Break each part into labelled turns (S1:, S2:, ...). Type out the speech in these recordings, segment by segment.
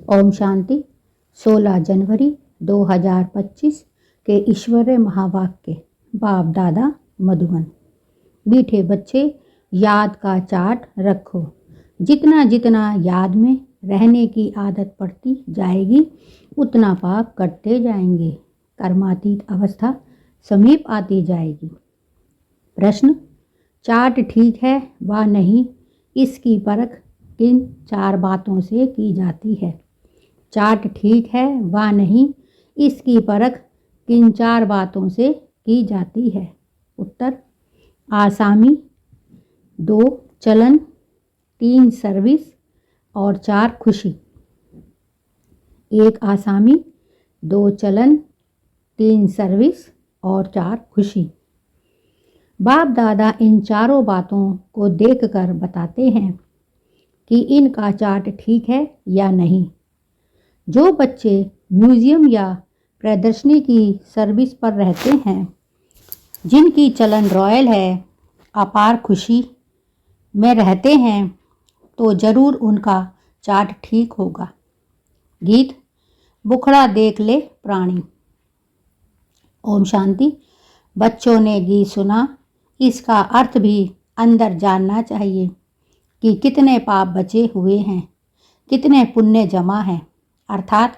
S1: ओम शांति। 16 जनवरी 2025 के ईश्वरीय महावाक्य। बाप दादा मधुबन। मीठे बच्चे, याद का चार्ट रखो। जितना जितना याद में रहने की आदत पड़ती जाएगी उतना पाप कटते जाएंगे। कर्मातीत अवस्था समीप आती जाएगी। प्रश्न: चार्ट ठीक है व नहीं, इसकी परख किन 4 बातों से की जाती है? चार्ट ठीक है व नहीं, इसकी परख किन 4 बातों से की जाती है? उत्तर: आसामी, 2 चलन, 3 सर्विस और 4 खुशी। 1 आसामी, 2 चलन, 3 सर्विस और 4 खुशी। बाप दादा इन चारों बातों को देखकर बताते हैं कि इनका चार्ट ठीक है या नहीं। जो बच्चे म्यूज़ियम या प्रदर्शनी की सर्विस पर रहते हैं, जिनकी चलन रॉयल है, अपार खुशी में रहते हैं, तो ज़रूर उनका चार्ट ठीक होगा। गीत बुखड़ा देख ले प्राणी। ओम शांति। बच्चों ने गीत सुना, इसका अर्थ भी अंदर जानना चाहिए कि कितने पाप बचे हुए हैं, कितने पुण्य जमा हैं, अर्थात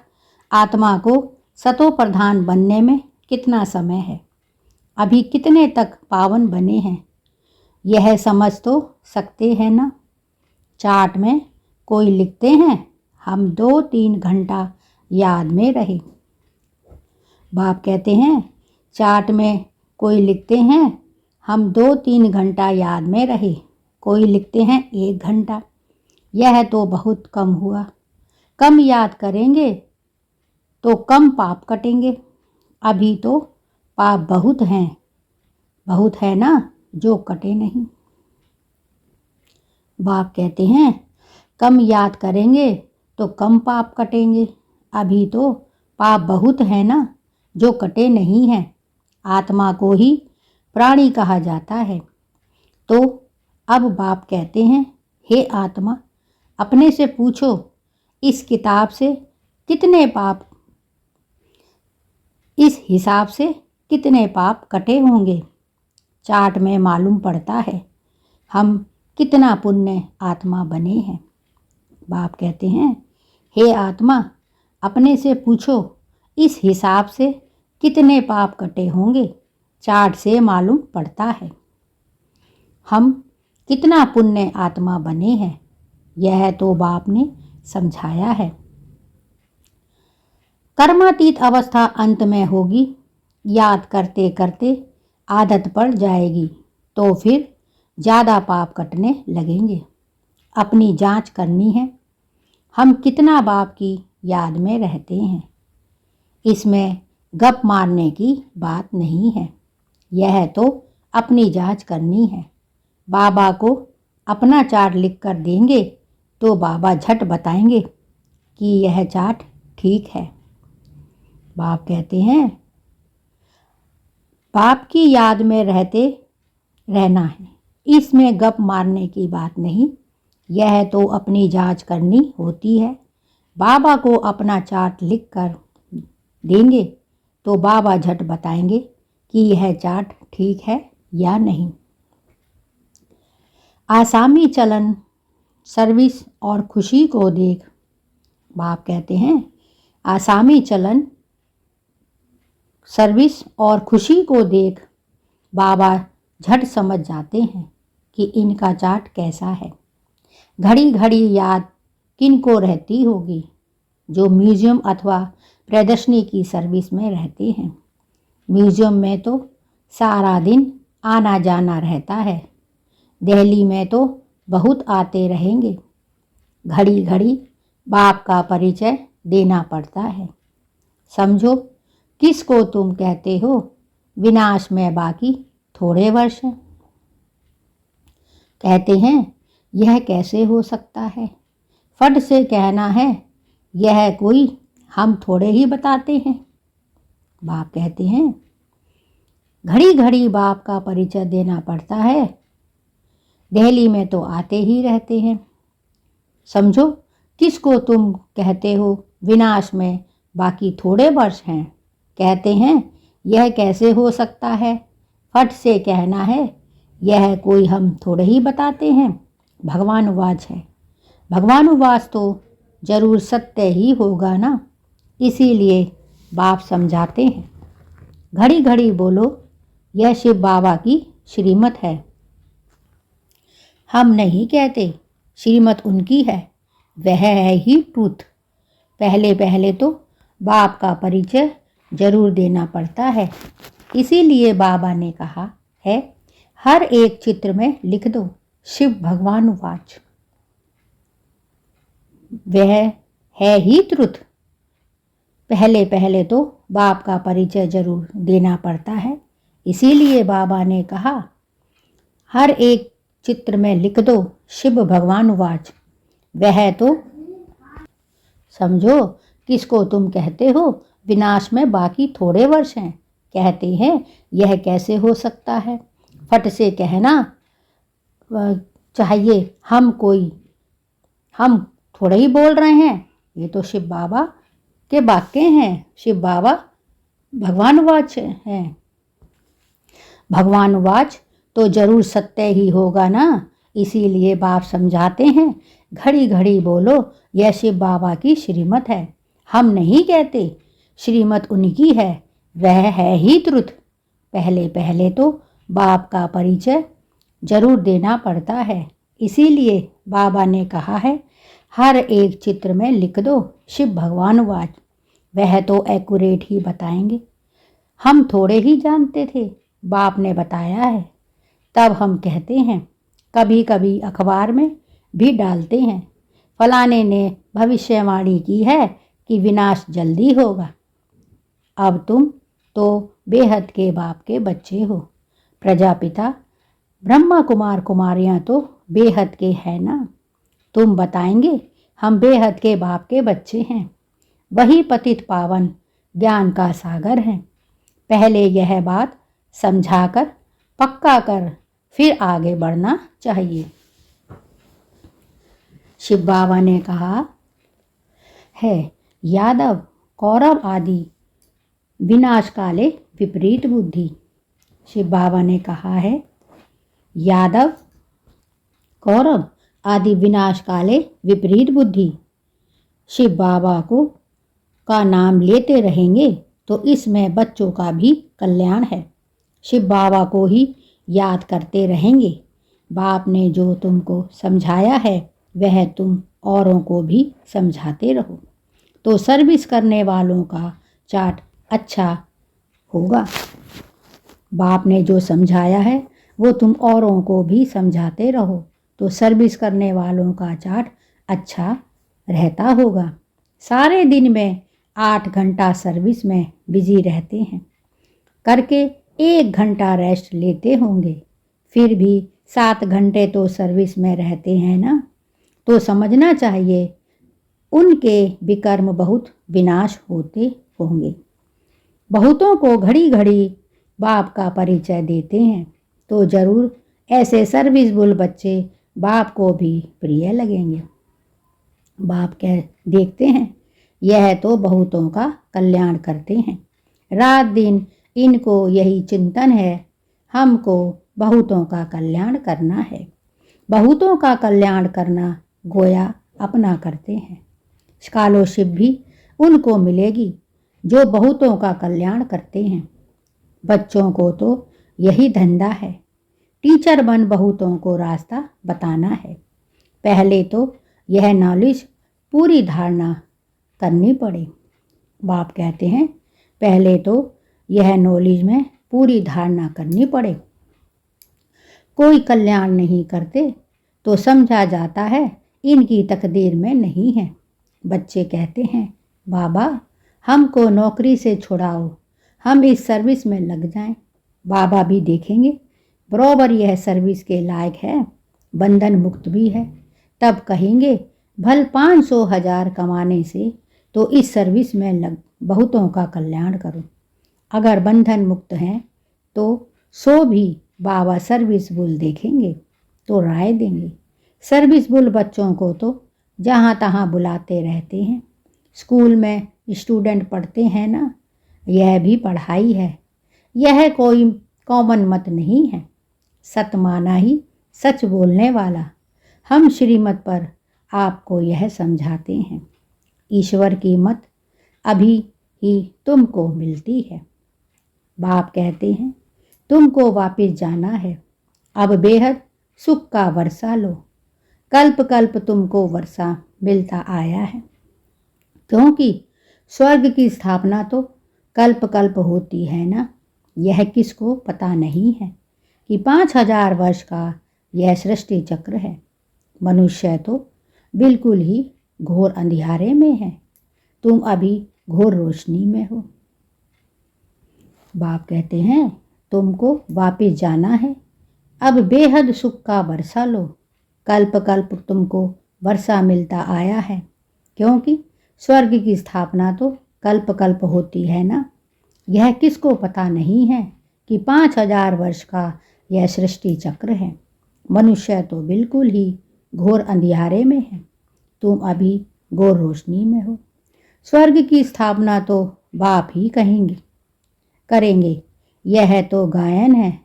S1: आत्मा को सतो प्रधान बनने में कितना समय है, अभी कितने तक पावन बने हैं, यह समझ तो सकते हैं ना। चार्ट में कोई लिखते हैं हम 2-3 घंटा याद में रहे। बाप कहते हैं चार्ट में कोई लिखते हैं हम 2-3 घंटा याद में रहे, कोई लिखते हैं 1 घंटा। यह तो बहुत कम हुआ। कम याद करेंगे तो कम पाप कटेंगे। अभी तो पाप बहुत हैं, बहुत है ना जो कटे नहीं। बाप कहते हैं कम याद करेंगे तो कम पाप कटेंगे। अभी तो पाप बहुत है ना जो कटे नहीं हैं। आत्मा को ही प्राणी कहा जाता है। तो अब बाप कहते हैं, हे आत्मा, अपने से पूछो इस किताब से कितने पाप, इस हिसाब से कितने पाप कटे होंगे। चार्ट में मालूम पड़ता है हम कितना पुण्य आत्मा बने हैं। बाप कहते हैं, हे आत्मा, अपने से पूछो इस हिसाब से कितने पाप कटे होंगे। चार्ट से मालूम पड़ता है हम कितना पुण्य आत्मा बने हैं। यह तो बाप ने समझाया है। कर्मातीत अवस्था अंत में होगी। याद करते करते आदत पड़ जाएगी तो फिर ज़्यादा पाप कटने लगेंगे। अपनी जांच करनी है, हम कितना बाप की याद में रहते हैं। इसमें गप मारने की बात नहीं है। यह तो अपनी जांच करनी है। बाबा को अपना चार्ट लिख कर देंगे तो बाबा झट बताएंगे कि यह चार्ट ठीक है। बाप कहते हैं बाप की याद में रहते रहना है, इसमें गप मारने की बात नहीं। यह तो अपनी जांच करनी होती है। बाबा को अपना चार्ट लिख कर देंगे तो बाबा झट बताएंगे कि यह चार्ट ठीक है या नहीं। आसामी चलन, सर्विस और खुशी को देख। बाप कहते हैं आसामी चलन, सर्विस और खुशी को देख। बाबा झट समझ जाते हैं कि इनका चार्ट कैसा है। घड़ी घड़ी याद किनको रहती होगी? जो म्यूज़ियम अथवा प्रदर्शनी की सर्विस में रहते हैं। म्यूज़ियम में तो सारा दिन आना जाना रहता है। दिल्ली में तो बहुत आते रहेंगे। घड़ी घड़ी बाप का परिचय देना पड़ता है। समझो किसको तुम कहते हो? विनाश में बाकी थोड़े वर्ष हैं। कहते हैं यह कैसे हो सकता है? फट से कहना है यह कोई हम थोड़े ही बताते हैं। बाप कहते हैं घड़ी घड़ी बाप का परिचय देना पड़ता है। दिल्ली में तो आते ही रहते हैं। समझो किसको तुम कहते हो विनाश में बाकी थोड़े वर्ष हैं। कहते हैं यह कैसे हो सकता है। फट से कहना है यह कोई हम थोड़े ही बताते हैं। भगवानुवाच है। भगवानुवाच तो जरूर सत्य ही होगा ना, इसीलिए बाप समझाते हैं। घड़ी घड़ी बोलो यह शिव बाबा की श्रीमत है। हम नहीं कहते, श्रीमत उनकी है, वह है ही ट्रूथ। पहले पहले तो बाप का परिचय जरूर देना पड़ता है, इसीलिए बाबा ने कहा है हर एक चित्र में लिख दो शिव भगवानुवाच। वह है ही ट्रुथ। पहले पहले तो बाप का परिचय जरूर देना पड़ता है, इसीलिए बाबा ने कहा हर एक चित्र में लिख दो शिव भगवानुवाच। वह तो समझो किसको तुम कहते हो विनाश में बाकी थोड़े वर्ष हैं। कहते हैं यह कैसे हो सकता है। फट से कहना चाहिए हम थोड़े ही बोल रहे हैं, ये तो शिव बाबा के वाक्य हैं। शिव बाबा भगवानुवाच हैं। भगवानुवाच तो जरूर सत्य ही होगा ना, इसीलिए बाप समझाते हैं घड़ी घड़ी बोलो यह शिव बाबा की श्रीमत है। हम नहीं कहते, श्रीमत उनकी है, वह है ही ट्रुथ। पहले पहले तो बाप का परिचय जरूर देना पड़ता है, इसीलिए बाबा ने कहा है हर एक चित्र में लिख दो शिव भगवानुवाच। वह तो एक्यूरेट ही बताएंगे। हम थोड़े ही जानते थे, बाप ने बताया है, तब हम कहते हैं। कभी कभी अखबार में भी डालते हैं, फलाने ने भविष्यवाणी की है कि विनाश जल्दी होगा। अब तुम तो बेहद के बाप के बच्चे हो। प्रजापिता ब्रह्मा कुमार कुमारियाँ तो बेहद के हैं ना। तुम बताएंगे हम बेहद के बाप के बच्चे हैं। वही पतित पावन ज्ञान का सागर है। पहले यह बात समझाकर पक्का कर फिर आगे बढ़ना चाहिए। शिव बाबा ने कहा है यादव कौरव आदि विनाश काले विपरीत बुद्धि। शिव बाबा ने कहा है यादव कौरव आदि विनाश काले विपरीत बुद्धि। शिव बाबा को का नाम लेते रहेंगे तो इसमें बच्चों का भी कल्याण है। शिव बाबा को ही याद करते रहेंगे। बाप ने जो तुमको समझाया है वह तुम औरों को भी समझाते रहो, तो सर्विस करने वालों का चार्ट अच्छा होगा। बाप ने जो समझाया है वो तुम औरों को भी समझाते रहो, तो सर्विस करने वालों का चार्ट अच्छा रहता होगा। सारे दिन में 8 घंटा सर्विस में बिजी रहते हैं, करके 1 घंटा रेस्ट लेते होंगे, फिर भी 7 घंटे तो सर्विस में रहते हैं ना। तो समझना चाहिए उनके विकर्म बहुत विनाश होते होंगे। बहुतों को घड़ी घड़ी बाप का परिचय देते हैं, तो जरूर ऐसे सर्विसबुल बच्चे बाप को भी प्रिय लगेंगे। बाप कह देखते हैं यह तो बहुतों का कल्याण करते हैं। रात दिन इनको यही चिंतन है, हमको बहुतों का कल्याण करना है। बहुतों का कल्याण करना गोया अपना करते हैं। स्कॉलरशिप भी उनको मिलेगी जो बहुतों का कल्याण करते हैं। बच्चों को तो यही धंधा है, टीचर बन बहुतों को रास्ता बताना है। पहले तो यह नॉलेज पूरी धारणा करनी पड़े। बाप कहते हैं पहले तो यह नॉलेज में पूरी धारणा करनी पड़े। कोई कल्याण नहीं करते तो समझा जाता है इनकी तकदीर में नहीं है। बच्चे कहते हैं बाबा हमको नौकरी से छुड़ाओ, हम इस सर्विस में लग जाएं। बाबा भी देखेंगे बराबर यह सर्विस के लायक है, बंधन मुक्त भी है। तब कहेंगे भल 500,000 कमाने से तो इस सर्विस में लग बहुतों का कल्याण करो। अगर बंधन मुक्त हैं तो 100 भी बाबा सर्विसबुल देखेंगे तो राय देंगे। सर्विसबुल बच्चों को तो जहाँ तहाँ बुलाते रहते हैं। स्कूल में स्टूडेंट पढ़ते हैं ना, यह भी पढ़ाई है, यह कोई कॉमन मत नहीं है। सत माना ही सच बोलने वाला। हम श्रीमत पर आपको यह समझाते हैं, ईश्वर की मत अभी ही तुमको मिलती है। बाप कहते हैं तुमको वापस जाना है, अब बेहद सुख का वर्षा लो। कल्प कल्प तुमको वर्षा मिलता आया है, क्योंकि स्वर्ग की स्थापना तो कल्प कल्प होती है ना। यह किसको पता नहीं है कि 5000 वर्ष का यह सृष्टि चक्र है। मनुष्य तो बिल्कुल ही घोर अंधियारे में है, तुम अभी घोर रोशनी में हो। बाप कहते हैं तुमको वापस जाना है, अब बेहद सुख का वर्षा लो। कल्प कल्प तुमको वर्षा मिलता आया है, क्योंकि स्वर्ग की स्थापना तो कल्प कल्प होती है ना। यह किसको पता नहीं है कि 5000 वर्ष का यह सृष्टि चक्र है। मनुष्य तो बिल्कुल ही घोर अंधियारे में है, तुम अभी घोर रोशनी में हो। स्वर्ग की स्थापना तो बाप ही करेंगे। यह तो गायन है,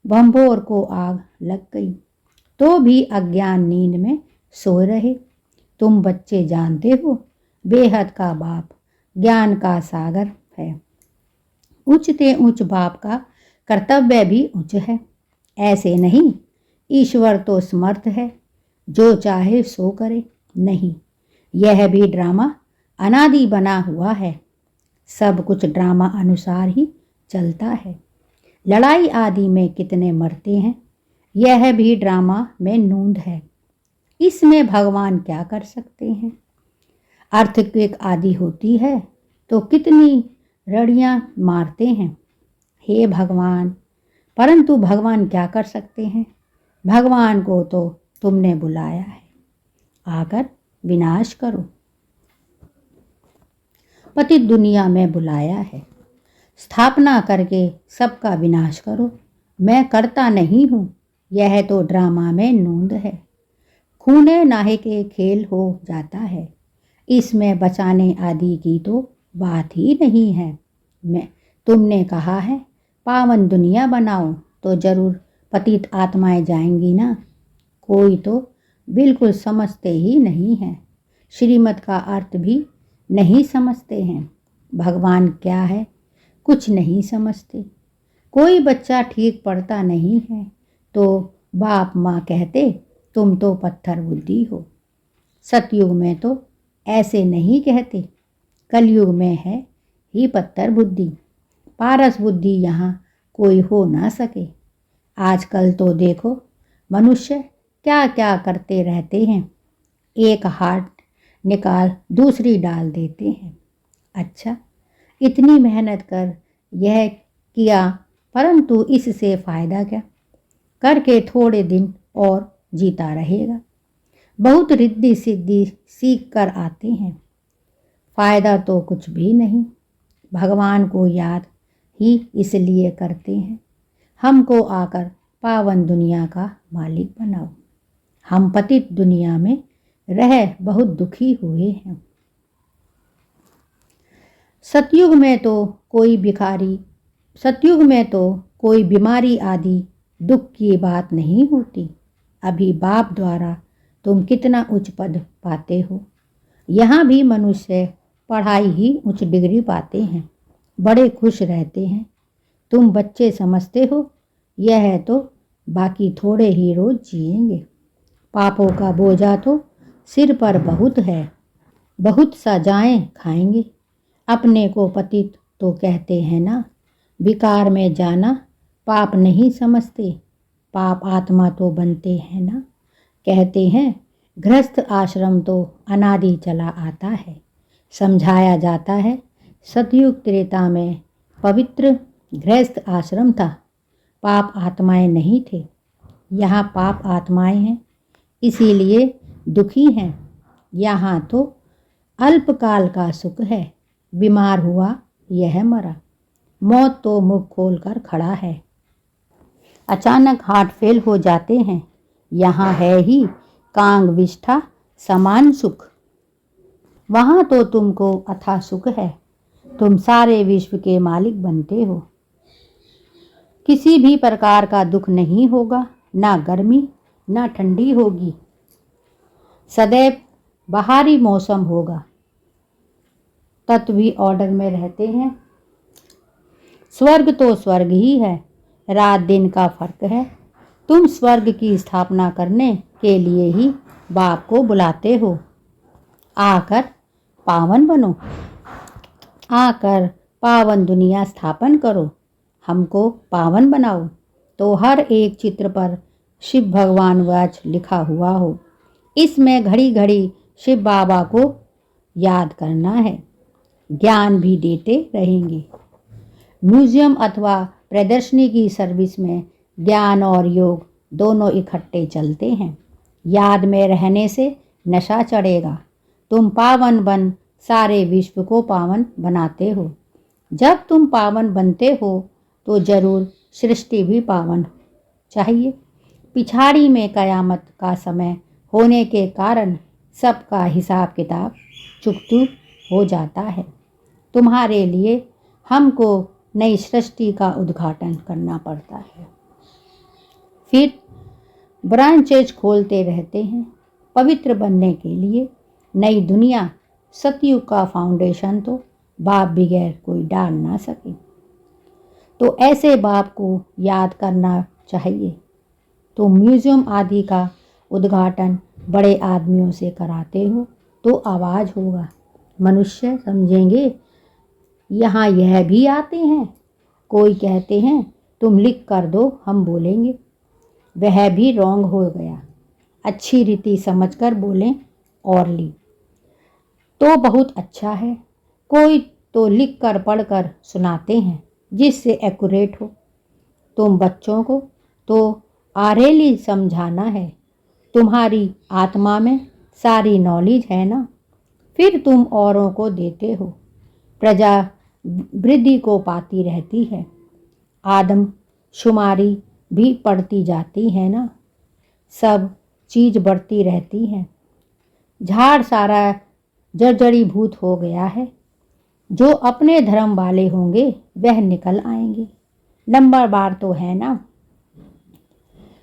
S1: भंभोर को आग लग गई तो भी अज्ञान नींद में सो रहे। तुम बच्चे जानते हो बेहद का बाप ज्ञान का सागर है। उच्चते उच्च बाप का कर्तव्य भी उच्च है। ऐसे नहीं, ईश्वर तो समर्थ है, जो चाहे सो करे। नहीं, यह भी ड्रामा अनादि बना हुआ है। सब कुछ ड्रामा अनुसार ही चलता है। लड़ाई आदि में कितने मरते हैं, यह भी ड्रामा में नूंद है। इसमें भगवान क्या कर सकते हैं। अर्थक्वेक आदि होती है तो कितनी रड़ियां मारते हैं। हे भगवान, परंतु भगवान क्या कर सकते हैं। भगवान को तो तुमने बुलाया है, आकर विनाश करो। पतित दुनिया में बुलाया है, स्थापना करके सबका विनाश करो। मैं करता नहीं हूँ, यह तो ड्रामा में नूंद है। खूने नाहे के खेल हो जाता है, इसमें बचाने आदि की तो बात ही नहीं है। तुमने कहा है पावन दुनिया बनाओ, तो जरूर पतित आत्माएं जाएंगी ना। कोई तो बिल्कुल समझते ही नहीं है, श्रीमत का अर्थ भी नहीं समझते हैं। भगवान क्या है कुछ नहीं समझते। कोई बच्चा ठीक पढ़ता नहीं है तो बाप माँ कहते तुम तो पत्थर बुद्धि हो। सतयुग में तो ऐसे नहीं कहते, कलयुग में है ही पत्थर बुद्धि। पारस बुद्धि यहाँ कोई हो ना सके। आजकल तो देखो मनुष्य क्या क्या करते रहते हैं, एक हाथ निकाल दूसरी डाल देते हैं। अच्छा, इतनी मेहनत कर यह किया, परंतु इससे फ़ायदा क्या। करके थोड़े दिन और जीता रहेगा। बहुत रिद्धि सिद्धि सीख कर आते हैं, फ़ायदा तो कुछ भी नहीं। भगवान को याद ही इसलिए करते हैं, हमको आकर पावन दुनिया का मालिक बनाओ। हम पतित दुनिया में रह बहुत दुखी हुए हैं। सतयुग में तो कोई बीमारी आदि दुख की बात नहीं होती। अभी बाप द्वारा तुम कितना उच्च पद पाते हो। यहाँ भी मनुष्य पढ़ाई ही उच्च डिग्री पाते हैं, बड़े खुश रहते हैं। तुम बच्चे समझते हो यह है तो बाकी थोड़े ही रोज जिएंगे। पापों का बोझा तो सिर पर बहुत है, बहुत सजाएं खाएंगे। अपने को पतित तो कहते हैं ना, विकार में जाना पाप नहीं समझते। पाप आत्मा तो बनते हैं ना। कहते हैं गृहस्थ आश्रम तो अनादि चला आता है। समझाया जाता है सतयुग त्रेता में पवित्र गृहस्थ आश्रम था, पाप आत्माएं नहीं थे। यहाँ पाप आत्माएं हैं, इसीलिए दुखी हैं। यहाँ तो अल्पकाल का सुख है, बीमार हुआ यह मरा, मौत तो मुख खोल कर खड़ा है। अचानक हार्ट फेल हो जाते हैं, यहाँ है ही कांग विष्ठा समान सुख। वहाँ तो तुमको अथाह सुख है, तुम सारे विश्व के मालिक बनते हो। किसी भी प्रकार का दुख नहीं होगा, ना गर्मी ना ठंडी होगी, सदैव बाहरी मौसम होगा। तत्व भी ऑर्डर में रहते हैं। स्वर्ग तो स्वर्ग ही है, रात दिन का फर्क है। तुम स्वर्ग की स्थापना करने के लिए ही बाप को बुलाते हो। आकर पावन बनो, आकर पावन दुनिया स्थापन करो, हमको पावन बनाओ। तो हर एक चित्र पर शिव भगवान वाच लिखा हुआ हो। इसमें घड़ी घड़ी शिव बाबा को याद करना है। ज्ञान भी देते रहेंगे। म्यूजियम अथवा प्रदर्शनी की सर्विस में ज्ञान और योग दोनों इकट्ठे चलते हैं। याद में रहने से नशा चढ़ेगा। तुम पावन बन सारे विश्व को पावन बनाते हो। जब तुम पावन बनते हो तो जरूर सृष्टि भी पावन चाहिए। पिछाड़ी में कयामत का समय होने के कारण सबका हिसाब किताब चुक हो जाता है। तुम्हारे लिए हमको नई सृष्टि का उद्घाटन करना पड़ता है। फिर ब्रांचेज खोलते रहते हैं पवित्र बनने के लिए। नई दुनिया सतयुग का फाउंडेशन तो बाप बगैर कोई डाल ना सके। तो ऐसे बाप को याद करना चाहिए। तो म्यूजियम आदि का उद्घाटन बड़े आदमियों से कराते हो तो आवाज़ होगा। मनुष्य समझेंगे यहाँ यह भी आते हैं। कोई कहते हैं तुम लिख कर दो, हम बोलेंगे। वह भी रॉन्ग हो गया। अच्छी रीति समझकर बोलें और ली तो बहुत अच्छा है। कोई तो लिख कर पढ़ कर सुनाते हैं जिससे एक्यूरेट हो। तुम बच्चों को तो आरेली समझाना है। तुम्हारी आत्मा में सारी नॉलेज है ना, फिर तुम औरों को देते हो। प्रजा वृद्धि को पाती रहती है। आदम शुमारी भी पढ़ती जाती है ना, सब चीज़ बढ़ती रहती है। झाड़ सारा जर्जरीभूत हो गया है। जो अपने धर्म वाले होंगे वह निकल आएंगे। नंबर बार तो है ना।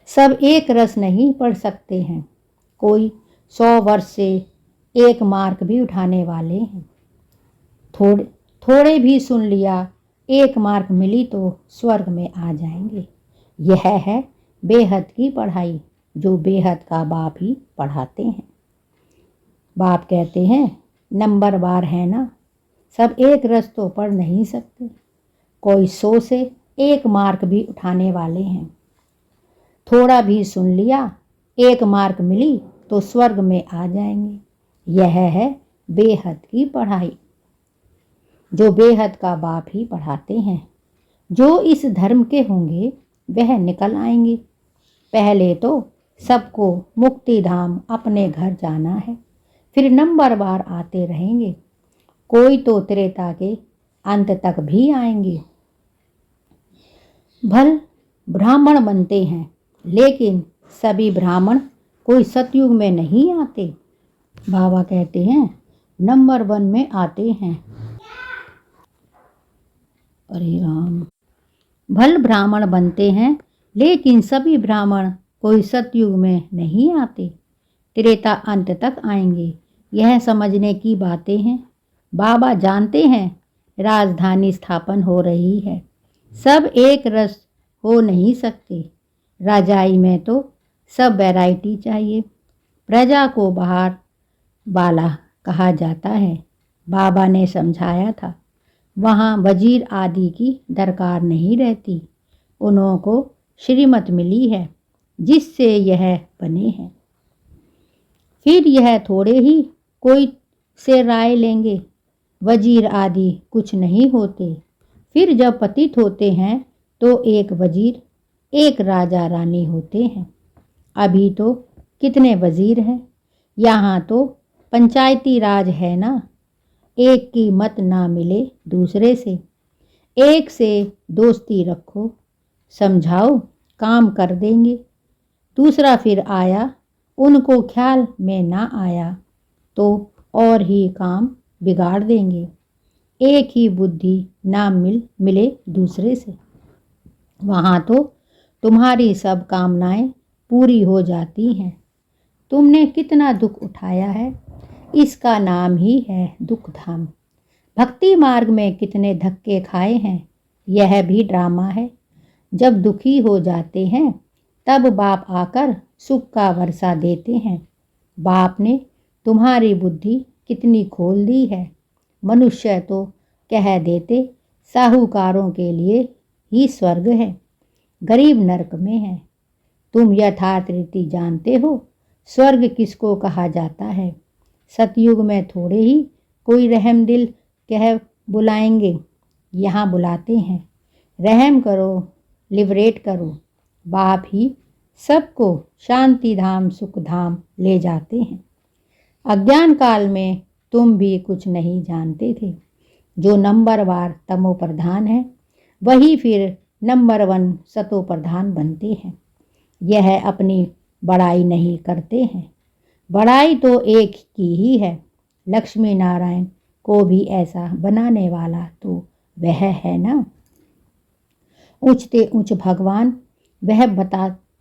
S1: सब एक रस नहीं पढ़ सकते हैं। कोई 100 वर्ष से 1 मार्क भी उठाने वाले हैं। थोड़े भी सुन लिया, 1 मार्क मिली तो स्वर्ग में आ जाएंगे। यह है बेहद की पढ़ाई जो बेहद का बाप ही पढ़ाते हैं। बाप कहते हैं नंबर बार है ना, सब एक रस तो पढ़ नहीं सकते। कोई 100 से 1 मार्क भी उठाने वाले हैं। थोड़ा भी सुन लिया, 1 मार्क मिली तो स्वर्ग में आ जाएंगे। यह है बेहद की पढ़ाई जो बेहद का बाप ही पढ़ाते हैं। जो इस धर्म के होंगे वह निकल आएंगे। पहले तो सबको मुक्ति धाम अपने घर जाना है, फिर नंबर बार आते रहेंगे। कोई तो त्रेता के अंत तक भी आएंगे। भल ब्राह्मण बनते हैं, लेकिन सभी ब्राह्मण कोई सतयुग में नहीं आते। बाबा कहते हैं नंबर 1 में आते हैं। अरे राम। भल ब्राह्मण बनते हैं, लेकिन सभी ब्राह्मण कोई सतयुग में नहीं आते। त्रेता अंत तक आएंगे। यह समझने की बातें हैं। बाबा जानते हैं राजधानी स्थापन हो रही है। सब एक रस हो नहीं सकते। राजाई में तो सब वैरायटी चाहिए। प्रजा को बाहर वाला कहा जाता है। बाबा ने समझाया था वहाँ वजीर आदि की दरकार नहीं रहती। उन्हों को श्रीमत मिली है जिससे यह बने हैं। फिर यह थोड़े ही कोई से राय लेंगे। वजीर आदि कुछ नहीं होते। फिर जब पतित होते हैं तो एक वजीर एक राजा रानी होते हैं। अभी तो कितने वजीर हैं। यहाँ तो पंचायती राज है ना। एक की मत ना मिले दूसरे से। एक से दोस्ती रखो, समझाओ काम कर देंगे। दूसरा फिर आया उनको ख्याल में ना आया तो और ही काम बिगाड़ देंगे। एक ही बुद्धि ना मिले दूसरे से, वहाँ तो तुम्हारी सब कामनाएं पूरी हो जाती हैं। तुमने कितना दुख उठाया है, इसका नाम ही है दुख धाम। भक्ति मार्ग में कितने धक्के खाए हैं, यह भी ड्रामा है। जब दुखी हो जाते हैं तब बाप आकर सुख का वर्षा देते हैं। बाप ने तुम्हारी बुद्धि कितनी खोल दी है। मनुष्य तो कह देते साहूकारों के लिए ही स्वर्ग है, गरीब नरक में है। तुम यथार्थ रीति जानते हो स्वर्ग किसको कहा जाता है। सतयुग में थोड़े ही कोई रहम दिल कह बुलाएंगे, यहाँ बुलाते हैं। रहम करो, लिबरेट करो। बाप ही सबको शांति धाम सुख धाम ले जाते हैं। अज्ञान काल में तुम भी कुछ नहीं जानते थे। जो नंबरवार तमो प्रधान है वही फिर नंबर 1 सतो प्रधान बनते हैं। यह अपनी बड़ाई नहीं करते हैं, बड़ाई तो एक की ही है। लक्ष्मी नारायण को भी ऐसा बनाने वाला तो वह है ना। ऊंचते ऊंच भगवान वह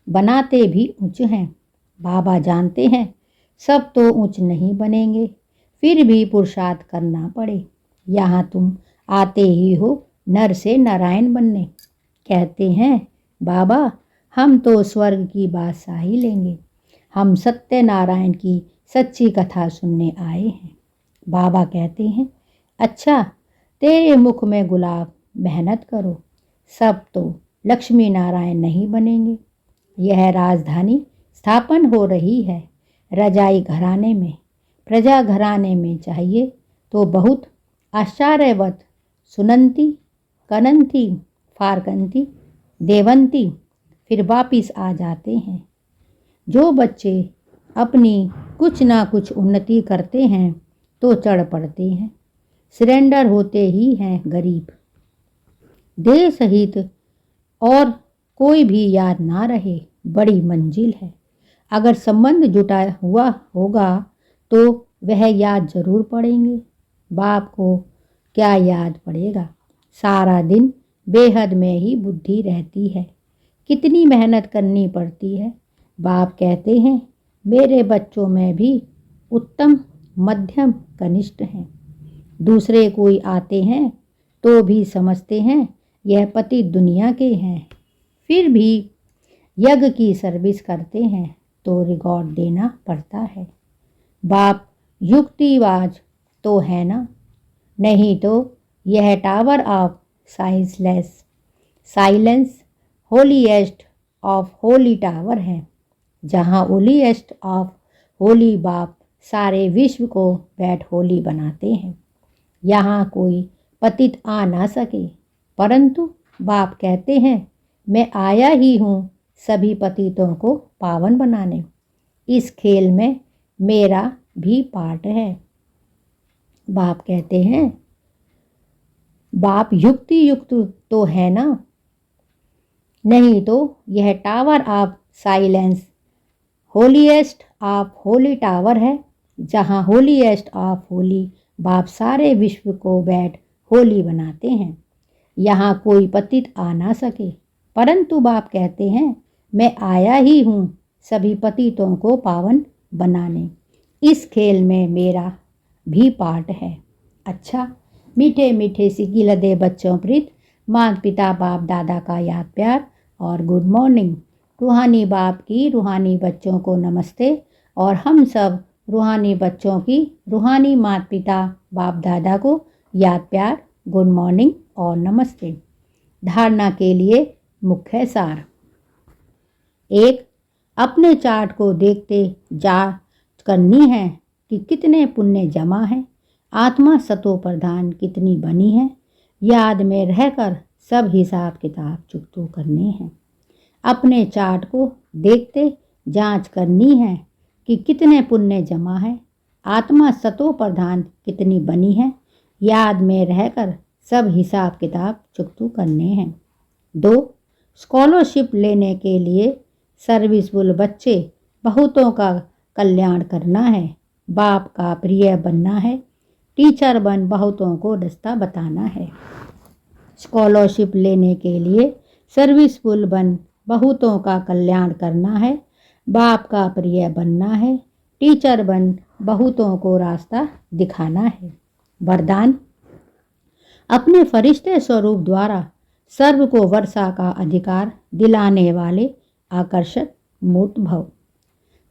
S1: बनाते भी ऊंच हैं। बाबा जानते हैं सब तो ऊंच नहीं बनेंगे, फिर भी पुरुषार्थ करना पड़े। यहाँ तुम आते ही हो नर से नारायण बनने। कहते हैं बाबा हम तो स्वर्ग की बादशाही लेंगे, हम सत्यनारायण की सच्ची कथा सुनने आए हैं। बाबा कहते हैं अच्छा तेरे मुख में गुलाब, मेहनत करो। सब तो लक्ष्मी नारायण नहीं बनेंगे। यह राजधानी स्थापन हो रही है रजाई घराने में, प्रजा घराने में चाहिए तो बहुत आश्चर्यवत सुनंती कनंती फारकंती देवंती फिर वापिस आ जाते हैं। जो बच्चे अपनी कुछ ना कुछ उन्नति करते हैं तो चढ़ पड़ते हैं, सरेंडर होते ही हैं गरीब। देह सहित और कोई भी याद ना रहे बड़ी मंजिल है। अगर संबंध जुटा हुआ होगा तो वह याद जरूर पड़ेंगे। बाप को क्या याद पड़ेगा, सारा दिन बेहद में ही बुद्धि रहती है। कितनी मेहनत करनी पड़ती है। बाप कहते हैं मेरे बच्चों में भी उत्तम मध्यम कनिष्ठ हैं। दूसरे कोई आते हैं तो भी समझते हैं यह पति दुनिया के हैं, फिर भी यज्ञ की सर्विस करते हैं तो रिकॉर्ड देना पड़ता है। बाप युक्तिवाज तो है ना, नहीं तो यह tower of silence holiest of Holi tower है, जहाँ होलीएस्ट ऑफ होली बाप सारे विश्व को बैठ होली बनाते हैं। यहाँ कोई पतित आ ना सके, परंतु बाप कहते हैं मैं आया ही हूँ सभी पतितों को पावन बनाने। इस खेल में मेरा भी पार्ट है। बाप कहते हैं बाप युक्ति युक्त तो है ना, नहीं तो यह tower of silence holiest of Holi tower है, जहाँ होलीएस्ट ऑफ होली बाप सारे विश्व को बैठ होली बनाते हैं। यहाँ कोई पतित आ ना सके, परंतु बाप कहते हैं मैं आया ही हूँ सभी पतितों को पावन बनाने। इस खेल में मेरा भी पार्ट है। अच्छा मीठे मीठे सिकी लदे बच्चों प्रीत, माता पिता बाप दादा का याद प्यार और गुड मॉर्निंग। रूहानी बाप की रूहानी बच्चों को नमस्ते और हम सब रूहानी बच्चों की रूहानी माता पिता बाप दादा को याद प्यार, गुड मॉर्निंग और नमस्ते। धारणा के लिए मुख्य सार। 1. अपने चार्ट को देखते जांच करनी है कि कितने पुण्य जमा है, आत्मा सतो प्रधान कितनी बनी है। याद में रहकर सब हिसाब किताब चुकतो करने हैं। अपने चार्ट को देखते जांच करनी है कि कितने पुण्य जमा है, आत्मा सतो प्रधान कितनी बनी है। याद में रहकर सब हिसाब किताब चुकतो करने हैं। 2. स्कॉलरशिप लेने के लिए सर्विसफुल बच्चे बहुतों का कल्याण करना है, बाप का प्रिय बनना है, टीचर बन बहुतों को रास्ता बताना है। स्कॉलरशिप लेने के लिए सर्विसफुल बन बहुतों का कल्याण करना है, बाप का प्रिय बनना है, टीचर बन बहुतों को रास्ता दिखाना है। वरदान: अपने फरिश्ते स्वरूप द्वारा सर्व को वर्षा का अधिकार दिलाने वाले आकर्षक मूर्त भव।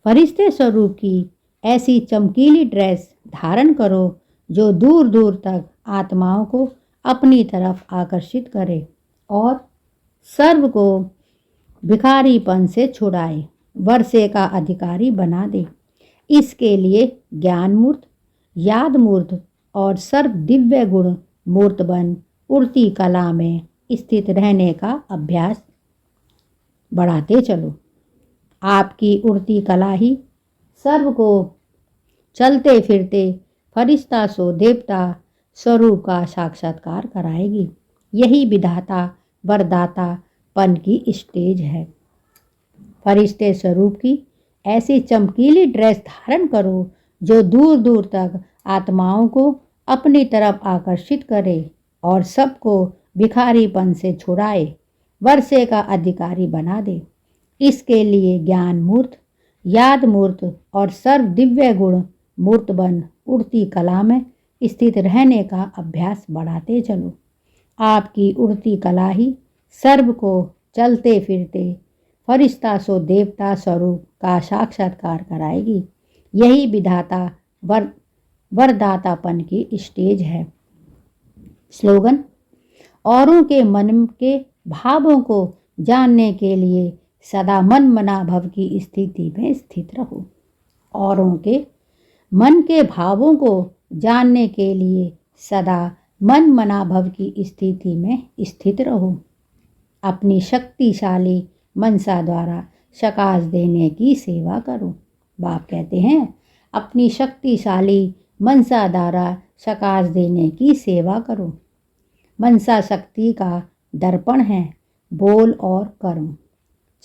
S1: फरिश्ते स्वरूप की ऐसी चमकीली ड्रेस धारण करो जो दूर दूर तक आत्माओं को अपनी तरफ आकर्षित करे और सर्व को भिखारीपन से छुड़ाए, वर्षे का अधिकारी बना दे। इसके लिए ज्ञान मूर्त, याद मूर्त और सर्व दिव्य गुण मूर्त बन उड़ती कला में स्थित रहने का अभ्यास बढ़ाते चलो। आपकी उड़ती कला ही सर्व को चलते फिरते फरिश्ता सो देवता स्वरूप का साक्षात्कार कराएगी। यही विधाता वरदाता पन की स्टेज है। फरिश्ते स्वरूप की ऐसी चमकीली ड्रेस धारण करो जो दूर दूर तक आत्माओं को अपनी तरफ आकर्षित करे और सबको भिखारीपन से छुड़ाए, वर्षे का अधिकारी बना दे। इसके लिए ज्ञान मूर्त, याद मूर्त और सर्व दिव्य गुण मूर्त बन उड़ती कला में स्थित रहने का अभ्यास बढ़ाते चलो। आपकी उड़ती कला ही सर्व को चलते फिरते फरिश्ता सो देवता स्वरूप का साक्षात्कार कराएगी। यही विधाता वरदातापन की स्टेज है। स्लोगन: औरों के मन के भावों को जानने के लिए सदा मन मना भव की स्थिति में स्थित रहो। औरों के मन के भावों को जानने के लिए सदा मन मना भव की स्थिति में स्थित रहो। अपनी शक्तिशाली मनसा द्वारा शकाश देने की सेवा करो। बाप कहते हैं, अपनी शक्तिशाली मनसा द्वारा शकाश देने की सेवा करो। मनसा शक्ति का दर्पण है बोल और कर्म।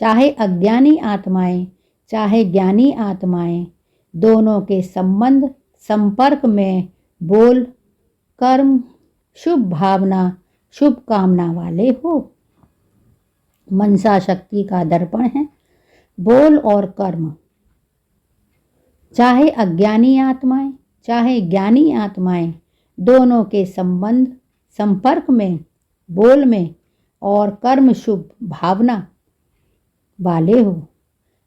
S1: चाहे अज्ञानी आत्माएं चाहे ज्ञानी आत्माएं, दोनों के संबंध संपर्क में बोल कर्म शुभ भावना शुभ कामना वाले हो। मनसा शक्ति का दर्पण है बोल और कर्म। चाहे अज्ञानी आत्माएं चाहे ज्ञानी आत्माएं, दोनों के संबंध संपर्क में बोल में और कर्म शुभ भावना वाले हो।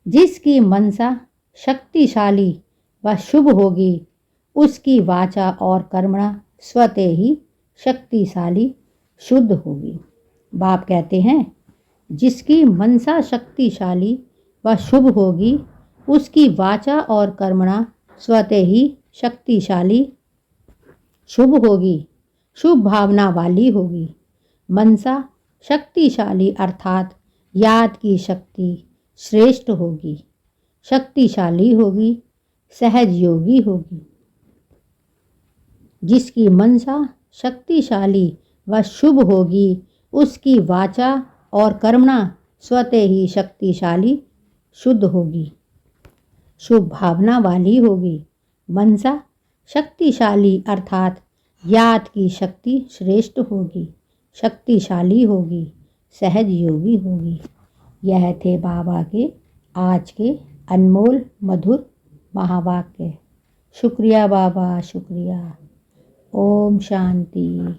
S1: जिसकी मनसा शक्तिशाली व शुभ होगी, उसकी वाचा और कर्मणा स्वतः ही शक्तिशाली शुद्ध होगी। बाप कहते हैं, जिसकी मनसा शक्तिशाली व शुभ होगी, उसकी वाचा और कर्मणा स्वतः ही शक्तिशाली शुभ होगी, शुभ भावना वाली होगी। मनसा शक्तिशाली अर्थात याद की शक्ति श्रेष्ठ होगी, शक्तिशाली होगी, सहज योगी होगी। जिसकी मनसा शक्तिशाली व शुभ होगी, उसकी वाचा और कर्मणा स्वतः ही शक्तिशाली शुद्ध होगी, शुभ भावना वाली होगी। मनसा शक्तिशाली अर्थात याद की शक्ति श्रेष्ठ होगी, शक्तिशाली होगी, सहज योगी होगी। यह थे बाबा के आज के अनमोल मधुर महावाक्य। शुक्रिया बाबा, शुक्रिया। ओम शांति।